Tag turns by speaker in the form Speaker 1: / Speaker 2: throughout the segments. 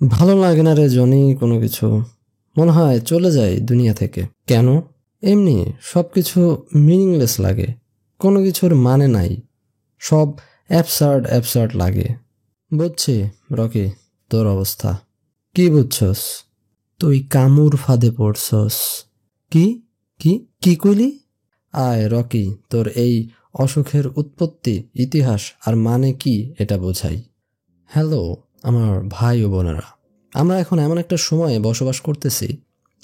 Speaker 1: ভালো লাগে না রে জনি কোনো কিছু। মনে হয় চলে যায় দুনিয়া থেকে। কেন? এমনি সব কিছু মিনিংলেস লাগে, কোনো কিছুর মানে নাই, সব অ্যাবসার্ড অ্যাবসার্ড লাগে। বুঝছি রকি, তোর অবস্থা। কি বুঝছস? তুই কামুর ফাঁদে পড়ছস। কি কি কি কইলি? আয় রকি, তোর এই অসুখের উৎপত্তি, ইতিহাস আর মানে কি এটা বোঝাই। হ্যালো আমার ভাই ও বোনেরা, আমরা এখন এমন একটা সময়ে বসবাস করতেছি,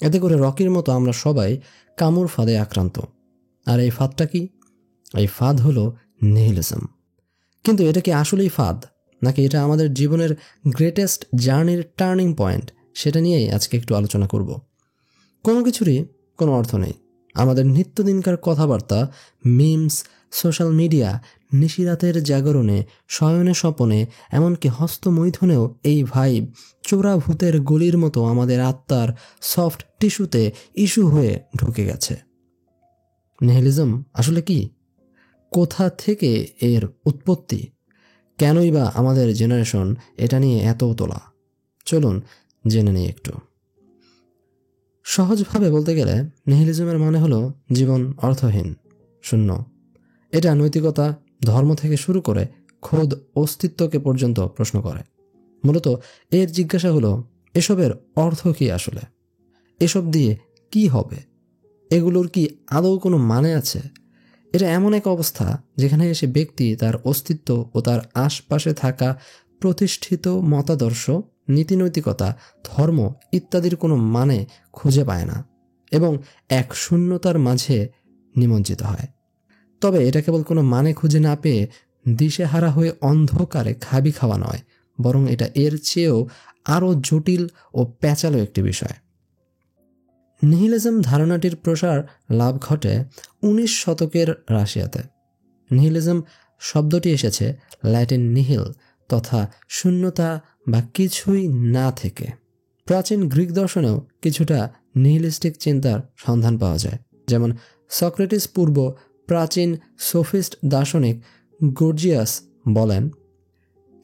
Speaker 1: এতে করে রকির মতো আমরা সবাই কামুর ফাঁদে আক্রান্ত। আর এই ফাঁদটা কি? এই ফাঁদ হলো নিহিলিজম। কিন্তু এটা কি আসলেই ফাঁদ, নাকি এটা আমাদের জীবনের গ্রেটেস্ট জার্নির টার্নিং পয়েন্ট? সেটা নিয়েই আজকে একটু আলোচনা করব। কোনো কিছুরই কোনো অর্থ নেই। আমাদের নিত্যদিনকার কথাবার্তা, মিমস, সোশ্যাল মিডিয়া, নিশিরাতের জাগরণে, শয়নে স্বপনে, এমনকি হস্তমৈথুনেও এই ভাইব চোরা ভূতের গলির মতো আমাদের আত্মার সফট টিস্যুতে ইস্যু হয়ে ঢুকে গেছে। নিহিলিজম আসলে কি? কোথা থেকে এর উৎপত্তি? কেনই বা আমাদের জেনারেশন এটা নিয়ে এত তোলা? চলুন জেনে নিই একটু। সহজভাবে বলতে গেলে নিহিলিজমের মানে হলো জীবন অর্থহীন, শূন্য। এটা নৈতিকতা, ধর্ম থেকে শুরু করে খোদ অস্তিত্বকে পর্যন্ত প্রশ্ন করে। মূলত এর জিজ্ঞাসা হলো, এসবের অর্থ কি আসলে? এসব দিয়ে কি হবে? এগুলোর কি আদৌ কোনো মানে আছে? এটা এমন এক অবস্থা যেখানে এসে ব্যক্তি তার অস্তিত্ব ও তার আশপাশে থাকা প্রতিষ্ঠিত মতাদর্শ, নীতিনৈতিকতা, ধর্ম ইত্যাদির কোনো মানে খুঁজে পায় না এবং এক শূন্যতার মাঝে নিমজ্জিত হয়। তবে এটা কেবল কোনো মানে খুঁজে না পেয়ে দিশেহারা হয়ে অন্ধকারে খাবি খাওয়া নয়, বরং এটা এর চেয়েও আরও জটিল ও প্যাঁচালো একটি বিষয়। নিহিলিজম ধারণাটির প্রসার লাভ ঘটে 19 শতকের রাশিয়াতে। নিহিলিজম শব্দটি এসেছে ল্যাটিন নিহিল তথা শূন্যতা বা কিছুই না থেকে। প্রাচীন গ্রিক দর্শনেও কিছুটা নিহিলিস্টিক চিন্তার সন্ধান পাওয়া যায়। যেমন সক্রেটিস পূর্ব প্রাচীন সোফিস্ট দার্শনিক গর্জিয়াস বলেন,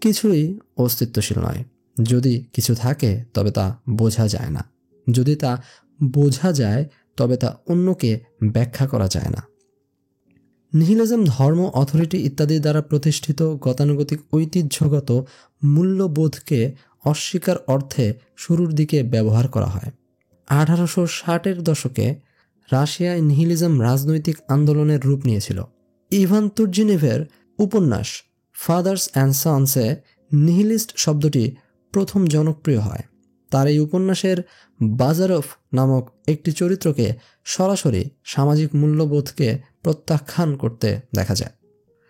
Speaker 1: কিছুই অস্তিত্বশীল নয়। যদি কিছু থাকে তবে তা বোঝা যায় না, যদি তা বোঝা যায় তবে তা অন্যকে ব্যাখ্যা করা যায় না। নিহিলিজম ধর্ম, অথরিটি ইত্যাদির দ্বারা প্রতিষ্ঠিত গতানুগতিক ঐতিহ্যগত মূল্যবোধকে অস্বীকার অর্থে শুরুর দিকে ব্যবহার করা হয়। 1860-এর দশকে রাশিয়ায় নিহিলিজম রাজনৈতিক আন্দোলনের রূপ নিয়েছিল। ইভান তুর্জিনেভের উপন্যাস ফাদার্স অ্যান্ড সন্সে নিহিলিস্ট শব্দটি প্রথম জনপ্রিয় হয়। তার এই উপন্যাসের বাজারফ নামক একটি চরিত্রকে সরাসরি সামাজিক মূল্যবোধকে প্রত্যাখ্যান করতে দেখা যায়।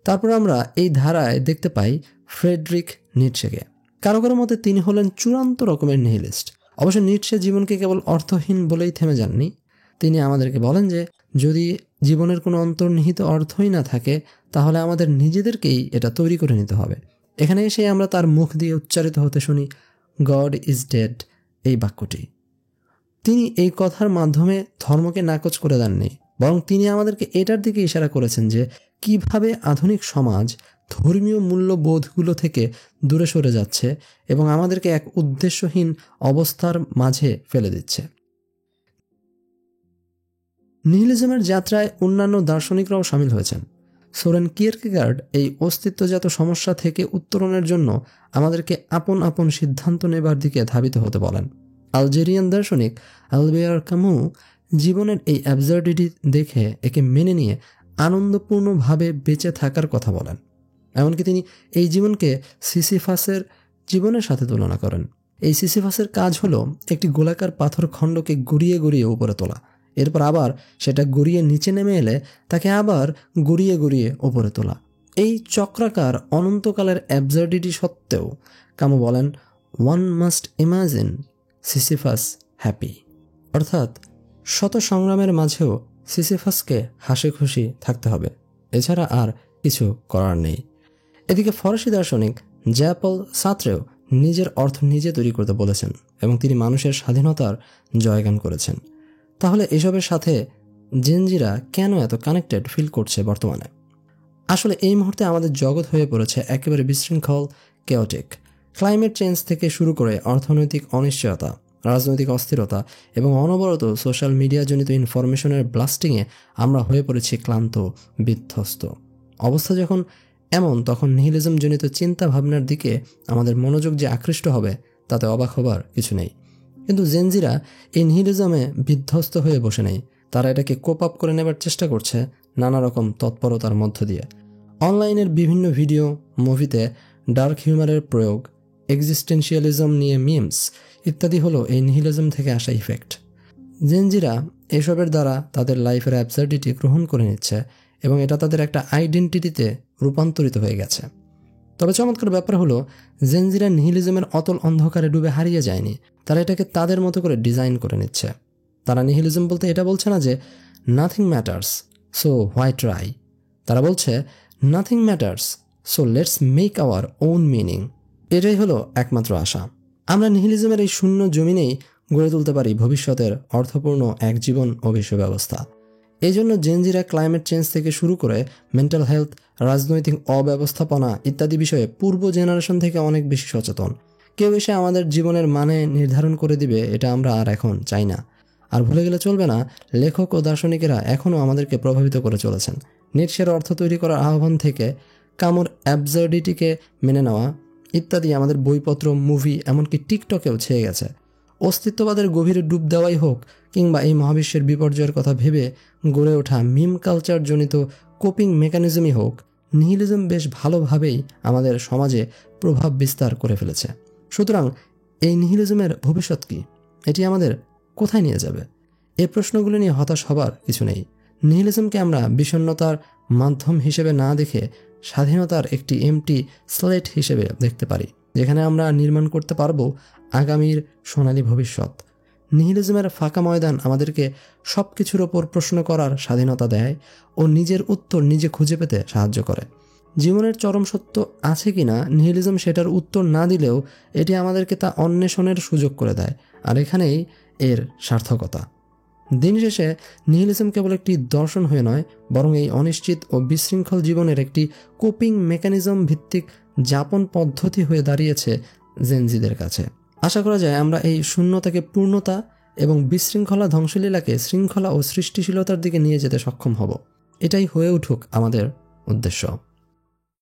Speaker 1: তারপর আমরা এই ধারায় দেখতে পাই ফ্রেডরিক নিটশেকে। কারো কারো মতে তিনি হলেন চূড়ান্ত রকমের নিহিলিস্ট। অবশ্য নিটশে জীবনকে কেবল অর্থহীন বলেই থেমে যাননি। তিনি আমাদেরকে বলেন যে যদি জীবনের কোনো অন্তর্নিহিত অর্থই না থাকে, তাহলে আমাদের নিজেদেরকেই এটা তৈরি করে নিতে হবে। এখানে এসে আমরা তার মুখ দিয়ে উচ্চারিত হতে শুনি গড ইজ ডেড, এই বাক্যটি। তিনি এই কথার মাধ্যমে ধর্মকে নাকচ করে দেননি, বরং তিনি আমাদেরকে এটার দিকে ইশারা করেছেন যে কিভাবে আধুনিক সমাজ ধর্মীয় মূল্যবোধগুলো থেকে দূরে সরে যাচ্ছে এবং আমাদেরকে এক উদ্দেশ্যহীন অবস্থার মাঝে ফেলে দিচ্ছে। নিহিলিজমের যাত্রায় অন্যান্য দার্শনিকরাও সামিল হয়েছেন। সোরেন কিয়েরকেগার্ড এই অস্তিত্বজাত সমস্যা থেকে উত্তরণের জন্য আমাদেরকে আপন আপন সিদ্ধান্ত নেবার দিকে ধাবিত হতে বলেন। আলজেরিয়ান দার্শনিক আলবেয়ার কামু জীবনের এই অ্যাবসার্ডিটি দেখে একে মেনে নিয়ে আনন্দপূর্ণভাবে বেঁচে থাকার কথা বলেন। এমনকি তিনি এই জীবনকে সিসিফাসের জীবনের সাথে তুলনা করেন। এই সিসিফাসের কাজ হলো একটি গোলাকার পাথর খণ্ডকে গড়িয়ে গড়িয়ে উপরে তোলা, এরপর আবার সেটা গড়িয়ে নিচে নেমে এলে তাকে আবার গড়িয়ে গড়িয়ে ওপরে তোলা। এই চক্রাকার অনন্তকালের অ্যাবসার্ডিটি সত্ত্বেও কামু বলেন, one must imagine Sisyphus happy, অর্থাৎ শত সংগ্রামের মাঝেও সিসিফাসকে হাসি খুশি থাকতে হবে, এছাড়া আর কিছু করার নেই। এদিকে ফরাসি দার্শনিক জ্যাঁ-পল সার্ত্রেও নিজের অর্থ নিজে তৈরি করতে বলেছেন এবং তিনি মানুষের স্বাধীনতার জয়গান করেছেন। তাহলে এসবের সাথে জেনজিরা কেন এত কানেক্টেড ফিল করছে বর্তমানে? আসলে এই মুহূর্তে আমাদের জগৎ হয়ে পড়েছে একেবারে বিশৃঙ্খল, কেওটিক। ক্লাইমেট চেঞ্জ থেকে শুরু করে অর্থনৈতিক অনিশ্চয়তা, রাজনৈতিক অস্থিরতা এবং অনবরত সোশ্যাল মিডিয়াজনিত ইনফরমেশনের ব্লাস্টিংয়ে আমরা হয়ে পড়েছি ক্লান্ত, বিধ্বস্ত। অবস্থা যখন এমন, তখন নিহিলিজমজনিত চিন্তা ভাবনার দিকে আমাদের মনোযোগ যে আকৃষ্ট হবে তাতে অবাক হবার কিছু নেই। কিন্তু জেনজিরা এই নিহিলিজমে বিধ্বস্ত হয়ে বসে নেই। তারা এটাকে কোপ আপ করে নেবার চেষ্টা করছে নানা রকম তৎপরতার মধ্য দিয়ে। অনলাইনের বিভিন্ন ভিডিও, মুভিতে ডার্ক হিউমারের প্রয়োগ, এক্সিস্টেন্সিয়ালিজম নিয়ে মিমস ইত্যাদি হলো এই নিহিলিজম থেকে আসা ইফেক্ট। জেনজিরা এসবের দ্বারা তাদের লাইফের অ্যাবসার্ডিটি গ্রহণ করে নিচ্ছে এবং এটা তাদের একটা আইডেন্টিটিতে রূপান্তরিত হয়ে গেছে। তবে চমৎকার ব্যাপার হলো, জেনজিরা নিহিলিজমের অতল অন্ধকারে ডুবে হারিয়ে যায়নি। তারা এটাকে তাদের মতো করে ডিজাইন করে নিচ্ছে। তারা নিহিলিজম বলতে এটা বলছে না যে nothing matters, so why try. তারা বলছে nothing matters, so let's make our own meaning. এটাই হলো একমাত্র আশা। আমরা নিহিলিজমের এই শূন্য জমিনেই গড়ে তুলতে পারি ভবিষ্যতের অর্থপূর্ণ এক জীবন ও বিশ্ব ব্যবস্থা। এই জন্য জেনজিরা ক্লাইমেট চেঞ্জ থেকে শুরু করে মেন্টাল হেলথ, রাজনৈতিক অব্যবস্থাপনা ইত্যাদি বিষয়ে পূর্ব জেনারেশন থেকে অনেক বেশি সচেতন। কেউ এসে আমাদের জীবনের মানে নির্ধারণ করে দিবে, এটা আমরা আর এখন চাই না। আর ভুলে গেলে চলবে না, লেখক ও দার্শনিকেরা এখনও আমাদেরকে প্রভাবিত করে চলেছেন। নিটশের অর্থ তৈরি করার আহ্বান থেকে কামোর অ্যাবসার্ডিটিকে মেনে নেওয়া ইত্যাদি আমাদের বইপত্র, মুভি, এমনকি টিকটকেও ছেয়ে গেছে। অস্তিত্ববাদের গভীরে ডুব দেওয়াই হোক কিংবা এই মহাবিশ্বের বিপর্যয়ের কথা ভেবে গড়ে ওঠা মিম কালচার জনিত কোপিং মেকানিজমই হোক, নিহিলিজম বেশ ভালোভাবেই আমাদের সমাজে প্রভাব বিস্তার করে ফেলেছে। সুতরাং এই নিহিলিজমের ভবিষ্যৎ কী? এটি আমাদের কোথায় নিয়ে যাবে? এই প্রশ্নগুলো নিয়ে হতাশ হবার কিছু নেই। নিহিলিজমকে আমরা বিষণ্ণতার মাধ্যম হিসেবে না দেখে স্বাধীনতার একটি এমটি স্লেট হিসেবে দেখতে পারি, যেখানে আমরা নির্মাণ করতে পারবো আগামীর সোনালী ভবিষ্যৎ। নিহিলিজমের ফাঁকা ময়দান আমাদেরকে সব কিছুর ওপর প্রশ্ন করার স্বাধীনতা দেয় ও নিজের উত্তর নিজে খুঁজে পেতে সাহায্য করে। জীবনের চরম সত্য আছে কিনা নিহিলিজম সেটার উত্তর না দিলেও এটি আমাদেরকে তা অন্বেষণের সুযোগ করে দেয়, আর এখানেই এর সার্থকতা। দিন শেষে নিহিলিজম কেবল একটি দর্শন হয়ে নয়, বরং এই অনিশ্চিত ও বিশৃঙ্খল জীবনের একটি কোপিং মেকানিজম ভিত্তিক যাপন পদ্ধতি হয়ে দাঁড়িয়েছে জেনজিদের কাছে। আশা করা যায় আমরা এই শূন্যতাকে পূর্ণতা এবং বিশৃঙ্খলা ধ্বংসলীলাকে শৃঙ্খলা ও সৃষ্টিশীলতার দিকে নিয়ে যেতে সক্ষম হব। এটাই হয়ে উঠুক আমাদের উদ্দেশ্য।